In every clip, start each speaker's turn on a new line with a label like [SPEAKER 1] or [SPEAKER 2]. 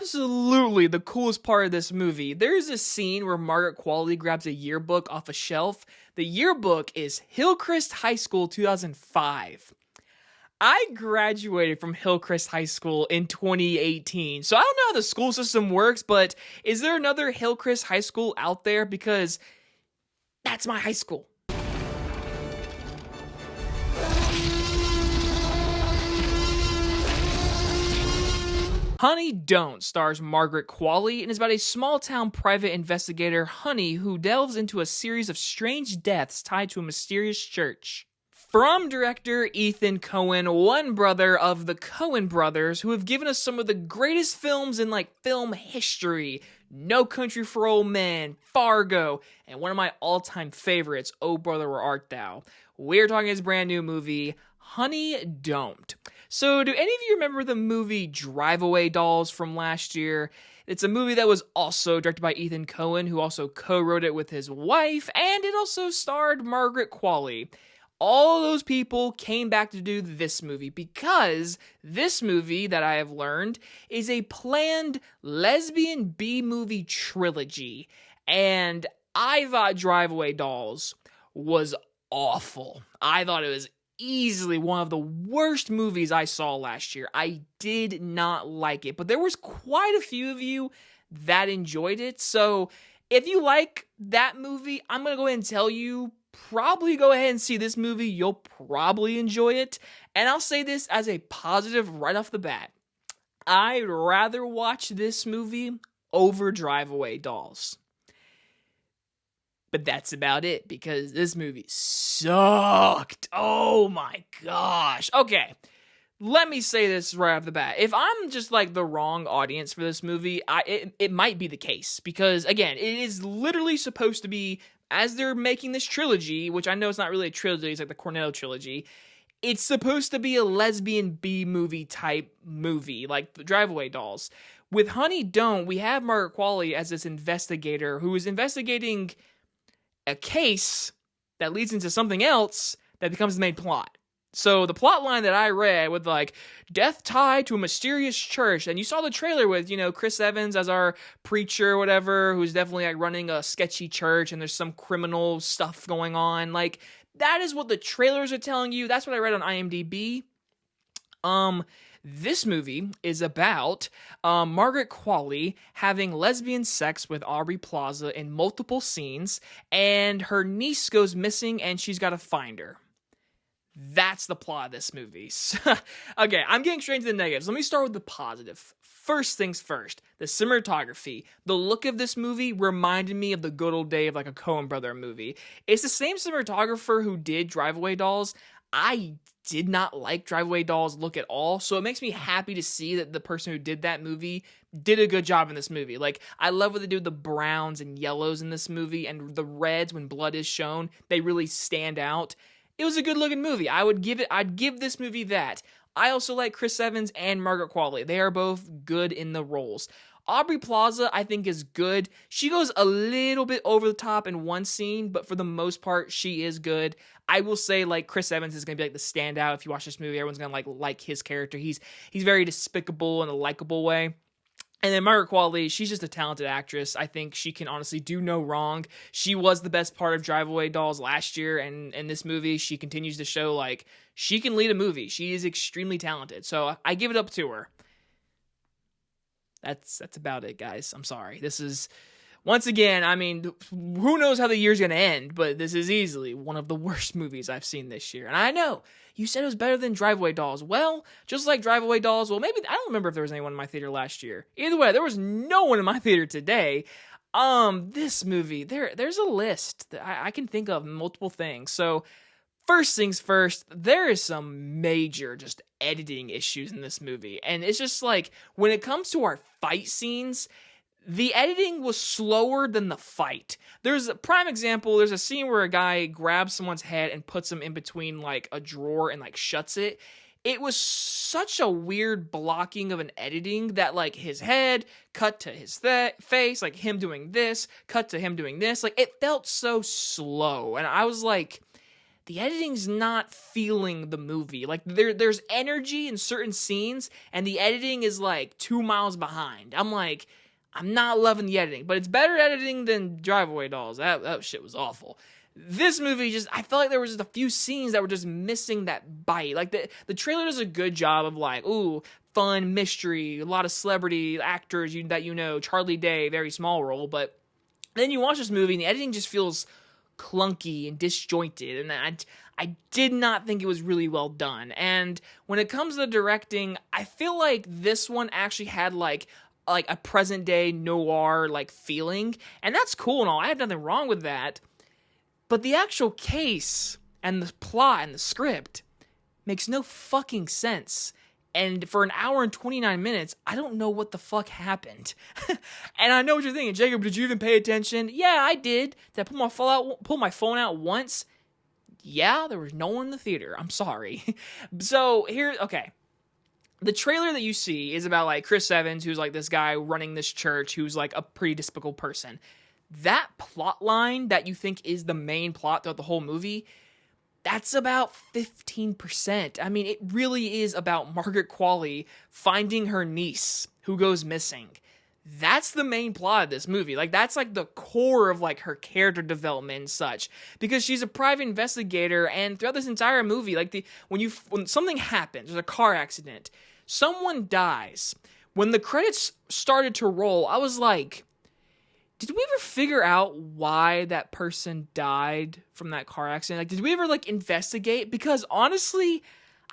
[SPEAKER 1] absolutely the coolest part of this movie. There's a scene where Margaret Qualley grabs a yearbook off a shelf. The yearbook is Hillcrest High School 2005. I graduated from Hillcrest High School in 2018, so I don't know how the school system works, but is there another Hillcrest High School out there? Because that's my high school. Honey Don't stars Margaret Qualley and is about a small-town private investigator, Honey, who delves into a series of strange deaths tied to a mysterious church. From director Ethan Coen, one brother of the Coen brothers, who have given us some of the greatest films in film history. No Country for Old Men, Fargo, and one of my all-time favorites, Oh Brother Where Art Thou. We're talking his brand new movie, Honey Don't. So do any of you remember the movie Drive Away Dolls from last year? It's a movie that was also directed by Ethan Coen, who also co-wrote it with his wife, and it also starred Margaret Qualley. All those people came back to do this movie because this movie, that I have learned, is a planned Lesbian B movie trilogy. And I thought Drive Away Dolls was awful. I thought it was easily one of the worst movies I saw last year. I did not like it, but there was quite a few of you that enjoyed it. So if you like that movie, I'm going to go ahead and tell you, probably go ahead and see this movie. You'll probably enjoy it. And I'll say this as a positive right off the bat. I'd rather watch this movie over Drive Away Dolls. But that's about it, because this movie sucked. Oh my gosh. Okay, let me say this right off the bat. If I'm just the wrong audience for this movie, it might be the case. Because, again, it is literally supposed to be, as they're making this trilogy, which I know it's not really a trilogy, it's like the Cornetto trilogy, it's supposed to be a Lesbian B movie type movie, like the Drive Away Dolls. With Honey Don't, we have Margaret Qualley as this investigator who is investigating a case that leads into something else that becomes the main plot. So the plot line that I read with death tied to a mysterious church, and you saw the trailer with, Chris Evans as our preacher or whatever, who's definitely running a sketchy church and there's some criminal stuff going on. That is what the trailers are telling you. That's what I read on IMDb. This movie is about Margaret Qualley having lesbian sex with Aubrey Plaza in multiple scenes, and her niece goes missing and she's got to find her. That's the plot of this movie. Okay, I'm getting straight into the negatives. Let me start with the positive. First things first, the cinematography. The look of this movie reminded me of the good old day of a Coen brother movie. It's the same cinematographer who did Drive Away Dolls. I did not like Drive Away Dolls' look at all, so it makes me happy to see that the person who did that movie did a good job in this movie. I love what they do with the browns and yellows in this movie, and the reds when blood is shown. They really stand out. It was a good-looking movie. I'd give this movie that. I also like Chris Evans and Margaret Qualley. They are both good in the roles. Aubrey Plaza, I think, is good. She goes a little bit over the top in one scene, but for the most part, she is good. I will say, Chris Evans is going to be the standout. If you watch this movie, everyone's going to like his character. He's very despicable in a likable way. And then Margaret Qualley, she's just a talented actress. I think she can honestly do no wrong. She was the best part of Drive Away Dolls last year, and in this movie, she continues to show, she can lead a movie. She is extremely talented, so I give it up to her. That's about it, guys. I'm sorry. This is, once again, who knows how the year's going to end, but this is easily one of the worst movies I've seen this year. And I know, you said it was better than Drive Away Dolls. Well, just like Drive Away Dolls, maybe, I don't remember if there was anyone in my theater last year. Either way, there was no one in my theater today. This movie, there's a list that I can think of multiple things. So, first things first, there is some major just editing issues in this movie. And it's just when it comes to our fight scenes, the editing was slower than the fight. There's a prime example. There's a scene where a guy grabs someone's head and puts them in between a drawer and shuts it. It was such a weird blocking of an editing that his head cut to his face, him doing this, cut to him doing this. It felt so slow. And I was the editing's not feeling the movie. Like, there's energy in certain scenes, and the editing is, like, 2 miles behind. I'm like, I'm not loving the editing, but it's better editing than Driveway Dolls. That shit was awful. This movie I felt like there was just a few scenes that were just missing that bite. Like, the trailer does a good job of, like, ooh, fun mystery, a lot of celebrity actors that you know, Charlie Day, very small role, but then you watch this movie and the editing just feels clunky and disjointed, and I did not think it was really well done. And when it comes to the directing, I feel like this one actually had like a present day noir like feeling, and that's cool and all. I have nothing wrong with that. But the actual case and the plot and the script makes no fucking sense. And for an hour and 29 minutes, I don't know what the fuck happened. And I know what you're thinking, Jacob, did you even pay attention? Yeah, I did. Did I pull my phone out once? Yeah, there was no one in the theater. I'm sorry. So okay. The trailer that you see is about like Chris Evans, who's like this guy running this church, who's like a pretty despicable person. That plot line that you think is the main plot throughout the whole movie, that's about 15%. I mean, it really is about Margaret Qualley finding her niece who goes missing. That's the main plot of this movie. Like, that's like the core of like her character development and such, because she's a private investigator, and throughout this entire movie, like when something happens, there's a car accident, someone dies. When the credits started to roll, I was like, did we ever figure out why that person died from that car accident? Like, did we ever, like, investigate? Because, honestly,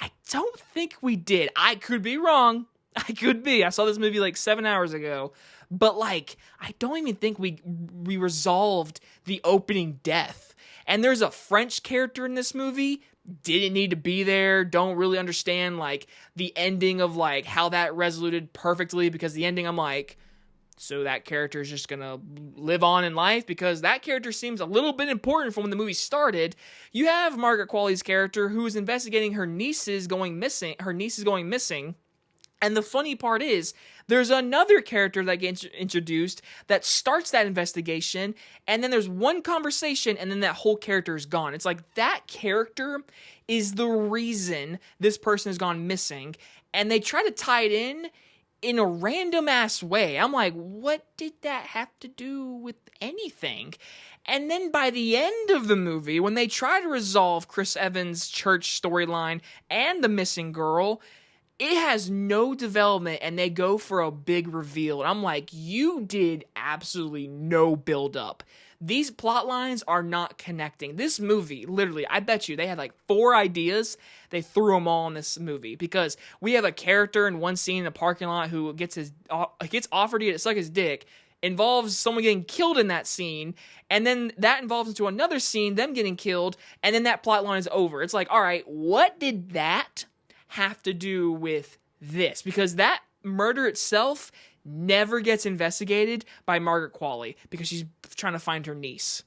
[SPEAKER 1] I don't think we did. I could be wrong. I could be. I saw this movie, like, 7 hours ago. But, like, I don't even think we resolved the opening death. And there's a French character in this movie. Didn't need to be there. Don't really understand, like, the ending of, like, how that resoluted perfectly. Because the ending, I'm like, so that character is just gonna live on in life, because that character seems a little bit important from when the movie started. You have Margaret Qualley's character who is investigating her niece is going missing. And the funny part is, there's another character that gets introduced that starts that investigation, and then there's one conversation, and then that whole character is gone. It's like, that character is the reason this person has gone missing, and they try to tie it in a random ass way. I'm like, what did that have to do with anything? And then by the end of the movie, when they try to resolve Chris Evans' church storyline and the missing girl, it has no development, and they go for a big reveal. And I'm like, you did absolutely no build up. These plot lines are not connecting. This movie, literally, I bet you they had like 4 ideas. They threw them all in this movie, because we have a character in one scene in a parking lot who gets offered to suck his dick, involves someone getting killed in that scene, and then that involves into another scene, them getting killed, and then that plot line is over. It's like, all right, what did that have to do with this? Because that murder itself never gets investigated by Margaret Qualley, because she's trying to find her niece.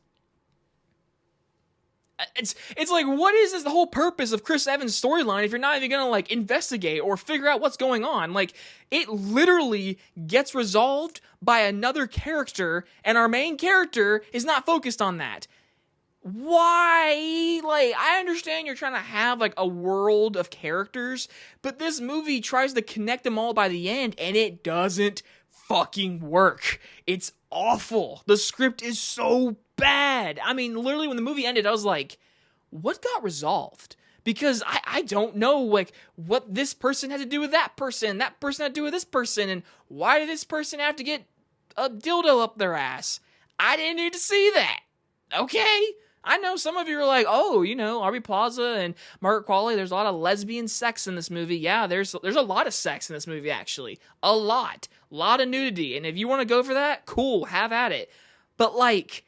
[SPEAKER 1] It's like, what is the whole purpose of Chris Evans' storyline if you're not even gonna like investigate or figure out what's going on? Like, it literally gets resolved by another character, and our main character is not focused on that. Why? Like, I understand you're trying to have like a world of characters, but this movie tries to connect them all by the end, and it doesn't fucking work. It's awful. The script is so bad. I mean, literally when the movie ended, I was like, what got resolved? Because I don't know, like, what this person had to do with that person had to do with this person, and why did this person have to get a dildo up their ass? I didn't need to see that. Okay? I know some of you are like, oh, you know, Aubrey Plaza and Margaret Qualley, there's a lot of lesbian sex in this movie. Yeah, there's a lot of sex in this movie, actually. A lot of nudity. And if you want to go for that, cool, have at it. But, like,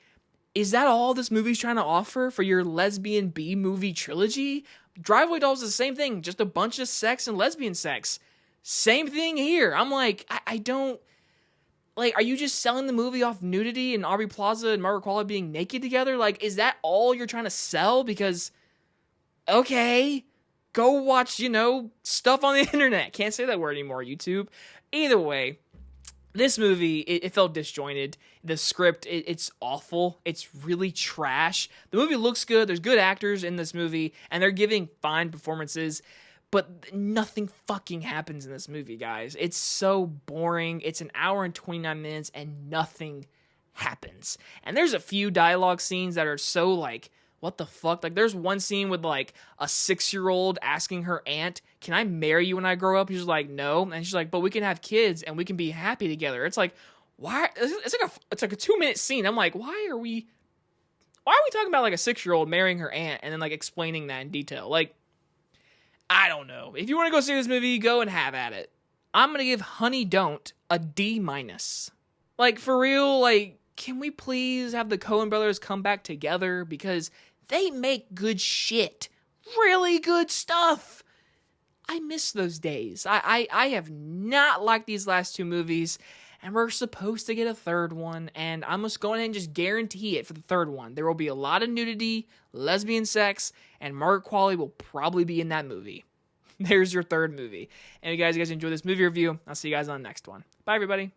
[SPEAKER 1] is that all this movie's trying to offer for your Lesbian B movie trilogy? Driveway Dolls is the same thing, just a bunch of sex and lesbian sex. Same thing here. I'm like, I don't... Like, are you just selling the movie off nudity and Aubrey Plaza and Margaret Qualley being naked together? Like, is that all you're trying to sell? Because, okay, go watch, you know, stuff on the internet. Can't say that word anymore, YouTube. Either way, This movie, it felt disjointed. The script, it's awful. It's really trash. The movie looks good. There's good actors in this movie, and they're giving fine performances, but nothing fucking happens in this movie, guys. It's so boring. It's an hour and 29 minutes, and nothing happens. And there's a few dialogue scenes that are so, like, what the fuck? Like, there's one scene with, like, a 6-year-old asking her aunt, can I marry you when I grow up? And she's like, no. And she's like, but we can have kids and we can be happy together. It's like, why? It's like a 2-minute scene. I'm like, why are we talking about, like, a 6-year-old marrying her aunt and then, like, explaining that in detail? Like, I don't know. If you want to go see this movie, go and have at it. I'm going to give Honey Don't a D-. Like, for real, like, can we please have the Coen brothers come back together? Because they make good shit. Really good stuff. I miss those days. I have not liked these last 2 movies, and we're supposed to get a third one, and I'm just going ahead and just guarantee it for the third one. There will be a lot of nudity, lesbian sex, and Margaret Qualley will probably be in that movie. There's your third movie. And if you guys enjoy this movie review, I'll see you guys on the next one. Bye, everybody.